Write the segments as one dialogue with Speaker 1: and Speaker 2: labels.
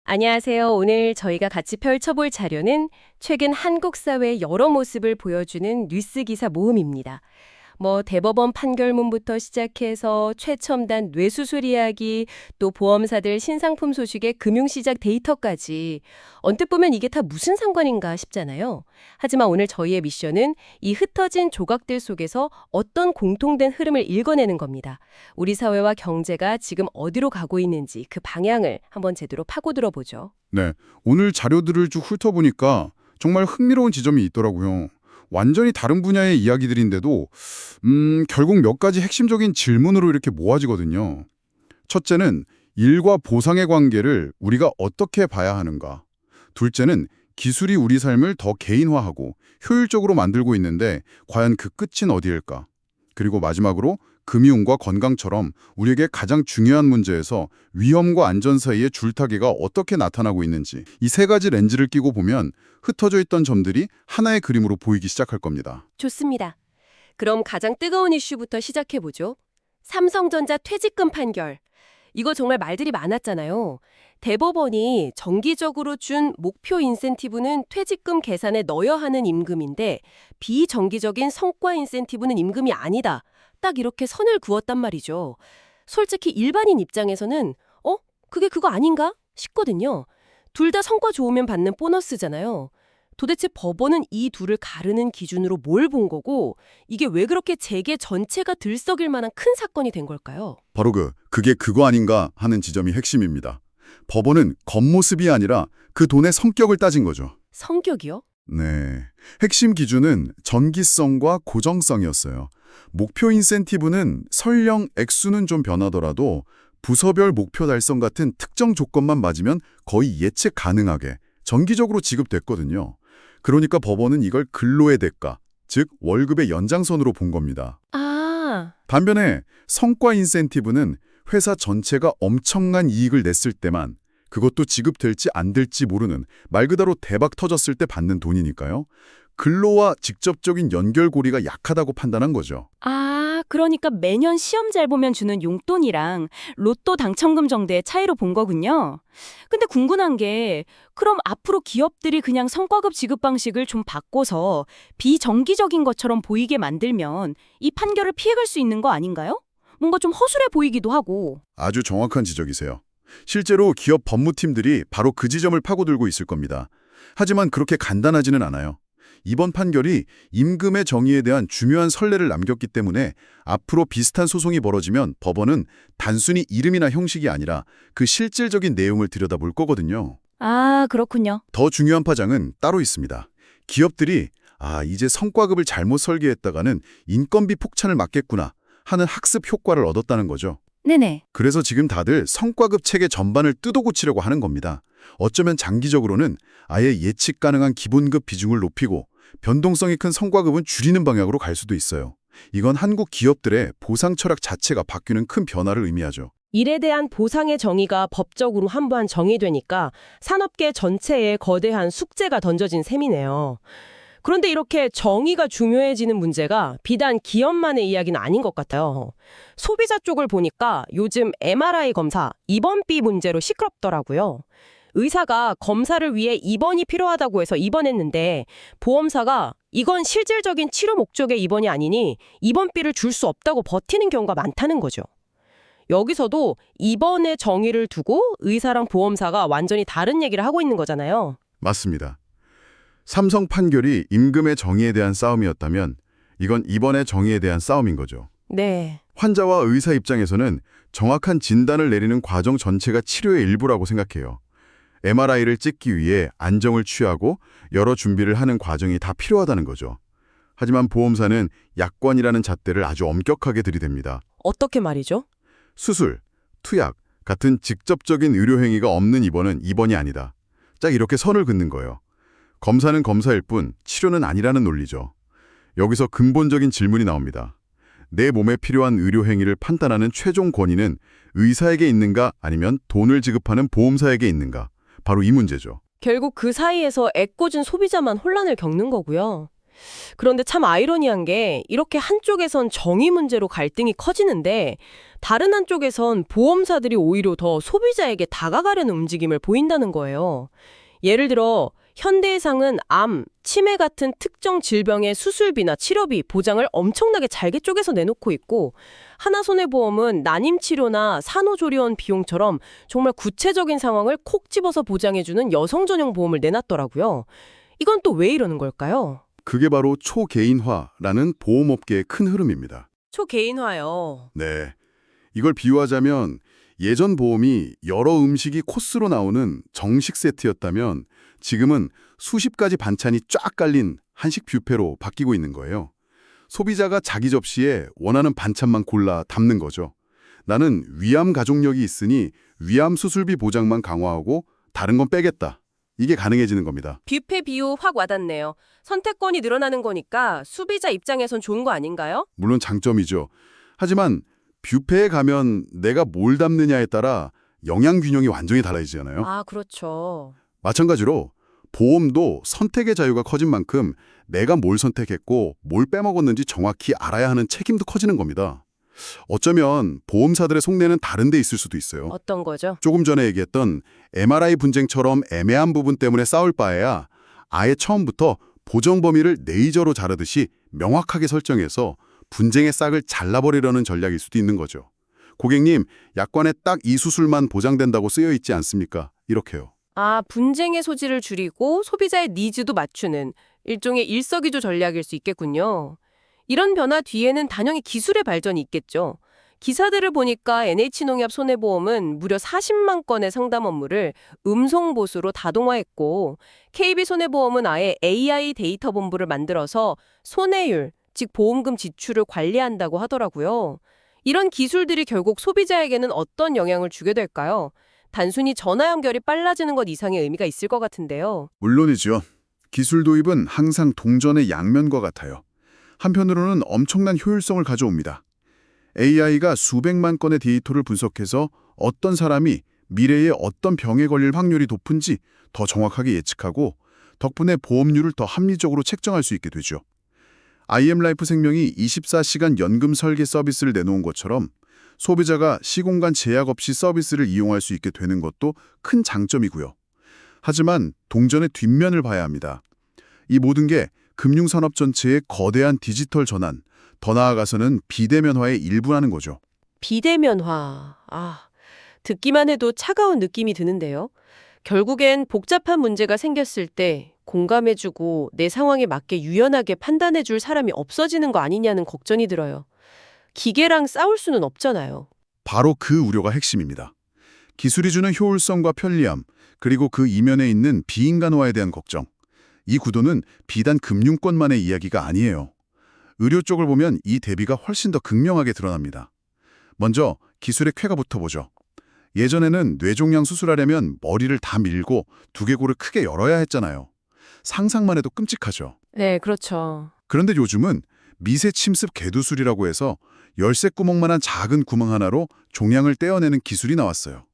Speaker 1: 안녕하세요. 오늘 저희가 같이 펼쳐볼 자료는 최근 한국 사회의 여러 모습을 보여주는 뉴스 기사 모음입니다. 대법원 판결문부터 시작해서 최첨단 뇌수술 이야기, 또 보험사들 신상품 소식의 금융시장 데이터까지 언뜻 보면 이게 다 무슨 상관인가 싶잖아요. 하지만 오늘 저희의 미션은 이 흩어진 조각들 속에서 어떤 공통된 흐름을 읽어내는 겁니다. 우리 사회와 경제가 지금 어디로 가고 있는지 그 방향을 한번 제대로 파고들어 보죠.
Speaker 2: 네, 오늘 자료들을 쭉 훑어보니까 정말 흥미로운 지점이 있더라고요. 완전히 다른 분야의 이야기들인데도 결국 몇 가지 핵심적인 질문으로 이렇게 모아지거든요. 첫째는 일과 보상의 관계를 우리가 어떻게 봐야 하는가. 둘째는 기술이 우리 삶을 더 개인화하고 효율적으로 만들고 있는데 과연 그 끝은 어디일까. 그리고 마지막으로 금융과 건강처럼 우리에게 가장 중요한 문제에서 위험과 안전 사이의 줄타기가 어떻게 나타나고 있는지 이 세 가지 렌즈를 끼고 보면 흩어져 있던 점들이 하나의 그림으로 보이기 시작할 겁니다.
Speaker 1: 좋습니다. 그럼 가장 뜨거운 이슈부터 시작해보죠. 삼성전자 퇴직금 판결. 이거 정말 말들이 많았잖아요. 대법원이 정기적으로 준 목표 인센티브는 퇴직금 계산에 넣어야 하는 임금인데 비정기적인 성과 인센티브는 임금이 아니다. 딱 이렇게 선을 그었단 말이죠. 솔직히 일반인 입장에서는 그게 그거 아닌가? 싶거든요. 둘 다 성과 좋으면 받는 보너스잖아요. 도대체 법원은 이 둘을 가르는 기준으로 뭘 본 거고 이게 왜 그렇게 재계 전체가 들썩일 만한 큰 사건이 된 걸까요?
Speaker 2: 바로 그게 그거 아닌가 하는 지점이 핵심입니다. 법원은 겉모습이 아니라 그 돈의 성격을 따진 거죠.
Speaker 1: 성격이요?
Speaker 2: 네, 핵심 기준은 정기성과 고정성이었어요. 목표 인센티브는 설령 액수는 좀 변하더라도 부서별 목표 달성 같은 특정 조건만 맞으면 거의 예측 가능하게 정기적으로 지급됐거든요. 그러니까 법원은 이걸 근로의 대가, 즉 월급의 연장선으로 본 겁니다.
Speaker 1: 아,
Speaker 2: 반면에 성과 인센티브는 회사 전체가 엄청난 이익을 냈을 때만, 그것도 지급될지 안 될지 모르는 말 그대로 대박 터졌을 때 받는 돈이니까요. 근로와 직접적인 연결고리가 약하다고 판단한 거죠.
Speaker 3: 그러니까 매년 시험 잘 보면 주는 용돈이랑 로또 당첨금 정도의 차이로 본 거군요. 근데 궁금한 게 그럼 앞으로 기업들이 그냥 성과급 지급 방식을 좀 바꿔서 비정기적인 것처럼 보이게 만들면 이 판결을 피해갈 수 있는 거 아닌가요? 뭔가 좀 허술해 보이기도 하고.
Speaker 2: 아주 정확한 지적이세요. 실제로 기업 법무팀들이 바로 그 지점을 파고들고 있을 겁니다. 하지만 그렇게 간단하지는 않아요. 이번 판결이 임금의 정의에 대한 중요한 선례를 남겼기 때문에 앞으로 비슷한 소송이 벌어지면 법원은 단순히 이름이나 형식이 아니라 그 실질적인 내용을 들여다볼 거거든요.
Speaker 3: 그렇군요.
Speaker 2: 더 중요한 파장은 따로 있습니다. 기업들이 이제 성과급을 잘못 설계했다가는 인건비 폭탄을 맞겠구나 하는 학습 효과를 얻었다는 거죠.
Speaker 3: 네네.
Speaker 2: 그래서 지금 다들 성과급 체계 전반을 뜯어고치려고 하는 겁니다. 어쩌면 장기적으로는 아예 예측 가능한 기본급 비중을 높이고 변동성이 큰 성과급은 줄이는 방향으로 갈 수도 있어요. 이건 한국 기업들의 보상 철학 자체가 바뀌는 큰 변화를 의미하죠.
Speaker 1: 일에 대한 보상의 정의가 법적으로 한번 정의되니까 산업계 전체에 거대한 숙제가 던져진 셈이네요. 그런데 이렇게 정의가 중요해지는 문제가 비단 기업만의 이야기는 아닌 것 같아요. 소비자 쪽을 보니까 요즘 MRI 검사 입원비 문제로 시끄럽더라고요. 의사가 검사를 위해 입원이 필요하다고 해서 입원했는데 보험사가 이건 실질적인 치료 목적의 입원이 아니니 입원비를 줄 수 없다고 버티는 경우가 많다는 거죠. 여기서도 입원의 정의를 두고 의사랑 보험사가 완전히 다른 얘기를 하고 있는 거잖아요.
Speaker 2: 맞습니다. 삼성 판결이 임금의 정의에 대한 싸움이었다면 이건 입원의 정의에 대한 싸움인 거죠.
Speaker 1: 네.
Speaker 2: 환자와 의사 입장에서는 정확한 진단을 내리는 과정 전체가 치료의 일부라고 생각해요. MRI를 찍기 위해 안정을 취하고 여러 준비를 하는 과정이 다 필요하다는 거죠. 하지만 보험사는 약관이라는 잣대를 아주 엄격하게 들이댑니다.
Speaker 1: 어떻게 말이죠?
Speaker 2: 수술, 투약 같은 직접적인 의료 행위가 없는 입원은 입원이 아니다. 딱 이렇게 선을 긋는 거예요. 검사는 검사일 뿐 치료는 아니라는 논리죠. 여기서 근본적인 질문이 나옵니다. 내 몸에 필요한 의료 행위를 판단하는 최종 권위는 의사에게 있는가 아니면 돈을 지급하는 보험사에게 있는가? 바로 이 문제죠.
Speaker 1: 결국 그 사이에서 애꿎은 소비자만 혼란을 겪는 거고요. 그런데 참 아이러니한 게 이렇게 한쪽에선 정의 문제로 갈등이 커지는데 다른 한쪽에선 보험사들이 오히려 더 소비자에게 다가가려는 움직임을 보인다는 거예요. 예를 들어 현대해상은 암, 치매 같은 특정 질병의 수술비나 치료비, 보장을 엄청나게 잘게 쪼개서 내놓고 있고 하나손해보험은 난임치료나 산후조리원 비용처럼 정말 구체적인 상황을 콕 집어서 보장해주는 여성 전용 보험을 내놨더라고요. 이건 또 왜 이러는 걸까요?
Speaker 4: 그게 바로 초개인화라는 보험업계의 큰 흐름입니다.
Speaker 1: 초개인화요.
Speaker 4: 네. 이걸 비유하자면 예전 보험이 여러 음식이 코스로 나오는 정식 세트였다면 지금은 수십 가지 반찬이 쫙 깔린 한식 뷔페로 바뀌고 있는 거예요. 소비자가 자기 접시에 원하는 반찬만 골라 담는 거죠. 나는 위암 가족력이 있으니 위암 수술비 보장만 강화하고 다른 건 빼겠다. 이게 가능해지는 겁니다.
Speaker 1: 뷔페 비유 확 와닿네요. 선택권이 늘어나는 거니까 소비자 입장에선 좋은 거 아닌가요?
Speaker 4: 물론 장점이죠. 하지만 뷔페에 가면 내가 뭘 담느냐에 따라 영양 균형이 완전히 달라지잖아요.
Speaker 1: 아, 그렇죠.
Speaker 4: 마찬가지로 보험도 선택의 자유가 커진 만큼 내가 뭘 선택했고 뭘 빼먹었는지 정확히 알아야 하는 책임도 커지는 겁니다. 어쩌면 보험사들의 속내는 다른 데 있을 수도 있어요.
Speaker 1: 어떤 거죠?
Speaker 4: 조금 전에 얘기했던 MRI 분쟁처럼 애매한 부분 때문에 싸울 바에야 아예 처음부터 보정 범위를 레이저로 자르듯이 명확하게 설정해서 분쟁의 싹을 잘라버리려는 전략일 수도 있는 거죠. 고객님, 약관에 딱 이 수술만 보장된다고 쓰여 있지 않습니까? 이렇게요.
Speaker 1: 아, 분쟁의 소지를 줄이고 소비자의 니즈도 맞추는 일종의 일석이조 전략일 수 있겠군요. 이런 변화 뒤에는 단연히 기술의 발전이 있겠죠. 기사들을 보니까 NH농협 손해보험은 무려 40만 건의 상담 업무를 음성보수로 다동화했고 KB손해보험은 아예 AI 데이터 본부를 만들어서 손해율, 즉 보험금 지출을 관리한다고 하더라고요. 이런 기술들이 결국 소비자에게는 어떤 영향을 주게 될까요? 단순히 전화 연결이 빨라지는 것 이상의 의미가 있을 것 같은데요.
Speaker 2: 물론이죠. 기술 도입은 항상 동전의 양면과 같아요. 한편으로는 엄청난 효율성을 가져옵니다. AI가 수백만 건의 데이터를 분석해서 어떤 사람이 미래에 어떤 병에 걸릴 확률이 높은지 더 정확하게 예측하고 덕분에 보험료를 더 합리적으로 책정할 수 있게 되죠. IM라이프 생명이 24시간 연금 설계 서비스를 내놓은 것처럼 소비자가 시공간 제약 없이 서비스를 이용할 수 있게 되는 것도 큰 장점이고요. 하지만 동전의 뒷면을 봐야 합니다. 이 모든 게 금융산업 전체의 거대한 디지털 전환, 더 나아가서는 비대면화의 일부라는 거죠.
Speaker 1: 비대면화. 듣기만 해도 차가운 느낌이 드는데요. 결국엔 복잡한 문제가 생겼을 때 공감해주고 내 상황에 맞게 유연하게 판단해줄 사람이 없어지는 거 아니냐는 걱정이 들어요. 기계랑 싸울 수는 없잖아요.
Speaker 2: 바로 그 우려가 핵심입니다. 기술이 주는 효율성과 편리함, 그리고 그 이면에 있는 비인간화에 대한 걱정. 이 구도는 비단 금융권만의 이야기가 아니에요. 의료 쪽을 보면 이 대비가 훨씬 더 극명하게 드러납니다. 먼저 기술의 쾌가부터 보죠. 예전에는 뇌종양 수술하려면 머리를 다 밀고 두개골을 크게 열어야 했잖아요. 상상만 해도 끔찍하죠.
Speaker 1: 네, 그렇죠.
Speaker 2: 그런데 요즘은 미세 침습 개두술이라고 해서 열쇠구멍만한 작은 구멍 하나로 종양을 떼어내는 기술이 나왔어요.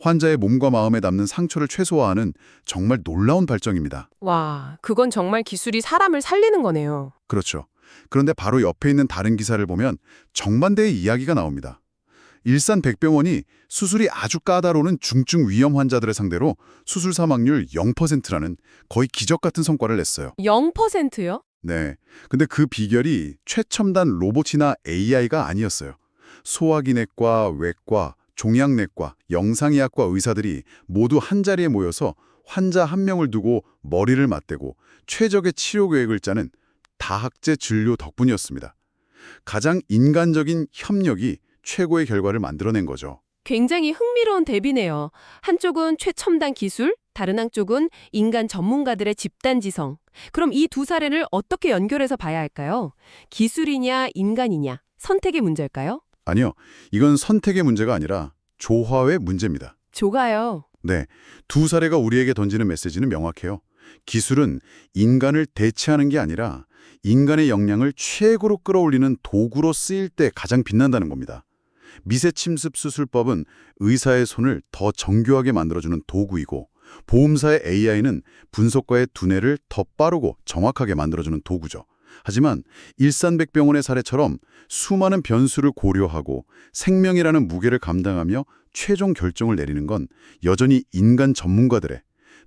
Speaker 2: 환자의 몸과 마음에 남는 상처를 최소화하는 정말 놀라운 발전입니다.
Speaker 1: 와, 그건 정말 기술이 사람을 살리는 거네요.
Speaker 2: 그렇죠. 그런데 바로 옆에 있는 다른 기사를 보면 정반대의 이야기가 나옵니다. 일산백병원이 수술이 아주 까다로운 중증 위험 환자들을 상대로 수술 사망률 0%라는 거의 기적 같은 성과를 냈어요.
Speaker 1: 0%요?
Speaker 2: 네. 근데 그 비결이 최첨단 로봇이나 AI가 아니었어요. 소화기내과, 외과, 종양내과, 영상의학과 의사들이 모두 한자리에 모여서 환자 한 명을 두고 머리를 맞대고 최적의 치료 계획을 짜는 다학제 진료 덕분이었습니다. 가장 인간적인 협력이 최고의 결과를 만들어낸 거죠.
Speaker 1: 굉장히 흥미로운 대비네요. 한쪽은 최첨단 기술, 다른 한쪽은 인간 전문가들의 집단지성. 그럼 이 두 사례를 어떻게 연결해서 봐야 할까요? 기술이냐, 인간이냐, 선택의 문제일까요?
Speaker 2: 아니요. 이건 선택의 문제가 아니라 조화의 문제입니다.
Speaker 1: 조가요.
Speaker 2: 네. 두 사례가 우리에게 던지는 메시지는 명확해요. 기술은 인간을 대체하는 게 아니라 인간의 역량을 최고로 끌어올리는 도구로 쓰일 때 가장 빛난다는 겁니다. 미세 침습 수술법은 의사의 손을 더 정교하게 만들어주는 도구이고
Speaker 4: 보험사의 AI는 분석과의 두뇌를 더 빠르고 정확하게 만들어주는 도구죠. 하지만 일산백병원의 사례처럼 수많은 변수를 고려하고 생명이라는 무게를 감당하며 최종 결정을 내리는 건 여전히 인간 전문가들의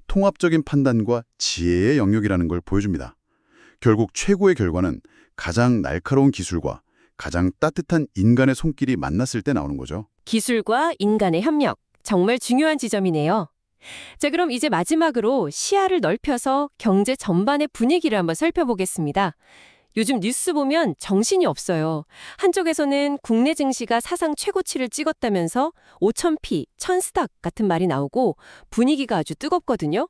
Speaker 4: 통합적인 판단과 지혜의 영역이라는 걸 보여줍니다. 결국 최고의 결과는 가장 날카로운 기술과 가장 따뜻한 인간의 손길이 만났을 때 나오는 거죠.
Speaker 5: 기술과 인간의 협력, 정말 중요한 지점이네요. 자, 그럼 이제 마지막으로 시야를 넓혀서 경제 전반의 분위기를 한번 살펴보겠습니다. 요즘 뉴스 보면 정신이 없어요. 한쪽에서는 국내 증시가 사상 최고치를 찍었다면서 5,000피, 1,000스탁 같은 말이 나오고 분위기가 아주 뜨겁거든요.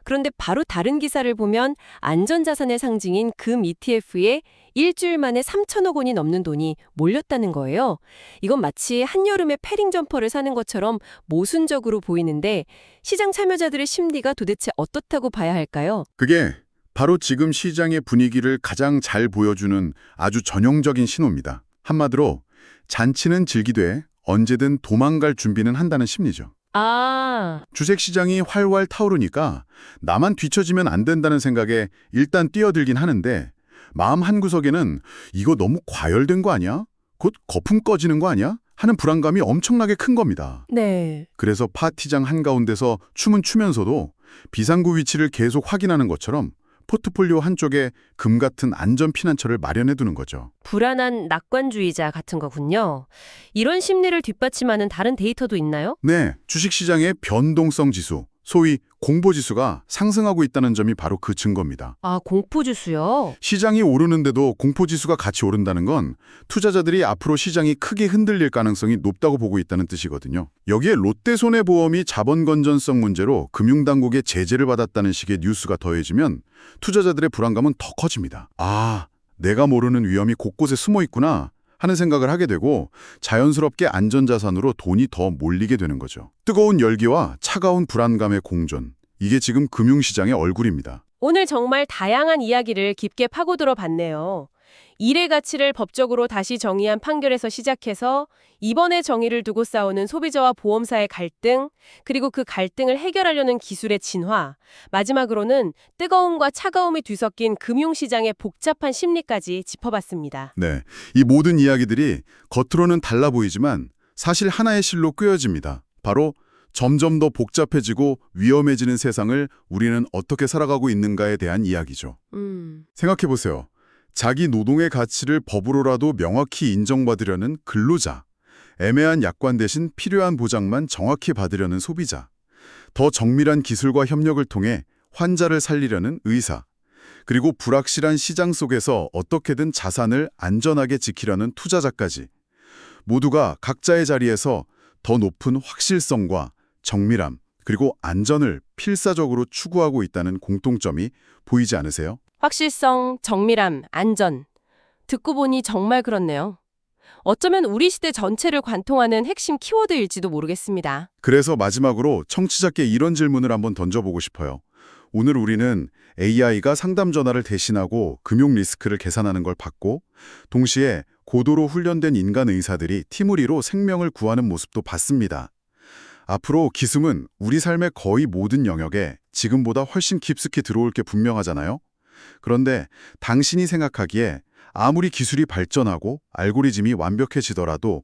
Speaker 5: 그런데 바로 다른 기사를 보면 안전자산의 상징인 금 ETF에 일주일 만에 3천억 원이 넘는 돈이 몰렸다는 거예요. 이건 마치 한여름에 패링 점퍼를 사는 것처럼 모순적으로 보이는데 시장 참여자들의 심리가 도대체 어떻다고 봐야 할까요?
Speaker 4: 그게 바로 지금 시장의 분위기를 가장 잘 보여주는 아주 전형적인 신호입니다. 한마디로 잔치는 즐기되 언제든 도망갈 준비는 한다는 심리죠.
Speaker 5: 아,
Speaker 4: 주식시장이 활활 타오르니까 나만 뒤처지면 안 된다는 생각에 일단 뛰어들긴 하는데 마음 한구석에는 이거 너무 과열된 거 아니야? 곧 거품 꺼지는 거 아니야? 하는 불안감이 엄청나게 큰 겁니다.
Speaker 1: 네.
Speaker 4: 그래서 파티장 한가운데서 춤은 추면서도 비상구 위치를 계속 확인하는 것처럼 포트폴리오 한쪽에 금 같은 안전 피난처를 마련해 두는 거죠.
Speaker 1: 불안한 낙관주의자 같은 거군요. 이런 심리를 뒷받침하는 다른 데이터도 있나요?
Speaker 4: 네, 주식시장의 변동성 지수, 소위 공포지수가 상승하고 있다는 점이 바로 그 증거입니다.
Speaker 1: 아, 공포지수요?
Speaker 4: 시장이 오르는데도 공포지수가 같이 오른다는 건 투자자들이 앞으로 시장이 크게 흔들릴 가능성이 높다고 보고 있다는 뜻이거든요. 여기에 롯데손해보험이 자본 건전성 문제로 금융당국의 제재를 받았다는 식의 뉴스가 더해지면 투자자들의 불안감은 더 커집니다. 아, 내가 모르는 위험이 곳곳에 숨어 있구나 하는 생각을 하게 되고 자연스럽게 안전자산으로 돈이 더 몰리게 되는 거죠. 뜨거운 열기와 차가운 불안감의 공존. 이게 지금 금융시장의 얼굴입니다.
Speaker 1: 오늘 정말 다양한 이야기를 깊게 파고들어 봤네요. 일의 가치를 법적으로 다시 정의한 판결에서 시작해서 이번의 정의를 두고 싸우는 소비자와 보험사의 갈등, 그리고 그 갈등을 해결하려는 기술의 진화, 마지막으로는 뜨거움과 차가움이 뒤섞인 금융시장의 복잡한 심리까지 짚어봤습니다.
Speaker 4: 네, 이 모든 이야기들이 겉으로는 달라 보이지만 사실 하나의 실로 꿰어집니다. 바로 점점 더 복잡해지고 위험해지는 세상을 우리는 어떻게 살아가고 있는가에 대한 이야기죠. 생각해보세요. 자기 노동의 가치를 법으로라도 명확히 인정받으려는 근로자, 애매한 약관 대신 필요한 보장만 정확히 받으려는 소비자, 더 정밀한 기술과 협력을 통해 환자를 살리려는 의사, 그리고 불확실한 시장 속에서 어떻게든 자산을 안전하게 지키려는 투자자까지 모두가 각자의 자리에서 더 높은 확실성과 정밀함, 그리고 안전을 필사적으로 추구하고 있다는 공통점이 보이지 않으세요?
Speaker 1: 확실성, 정밀함, 안전. 듣고 보니 정말 그렇네요. 어쩌면 우리 시대 전체를 관통하는 핵심 키워드일지도 모르겠습니다.
Speaker 4: 그래서 마지막으로 청취자께 이런 질문을 한번 던져보고 싶어요. 오늘 우리는 AI가 상담 전화를 대신하고 금융 리스크를 계산하는 걸 봤고 동시에 고도로 훈련된 인간 의사들이 팀을 이뤄 생명을 구하는 모습도 봤습니다. 앞으로 기술은 우리 삶의 거의 모든 영역에 지금보다 훨씬 깊숙이 들어올 게 분명하잖아요. 그런데 당신이 생각하기에 아무리 기술이 발전하고 알고리즘이 완벽해지더라도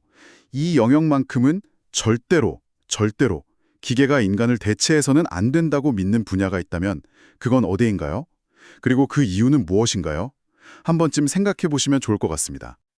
Speaker 4: 이 영역만큼은 절대로 기계가 인간을 대체해서는 안 된다고 믿는 분야가 있다면 그건 어디인가요? 그리고 그 이유는 무엇인가요? 한 번쯤 생각해 보시면 좋을 것 같습니다.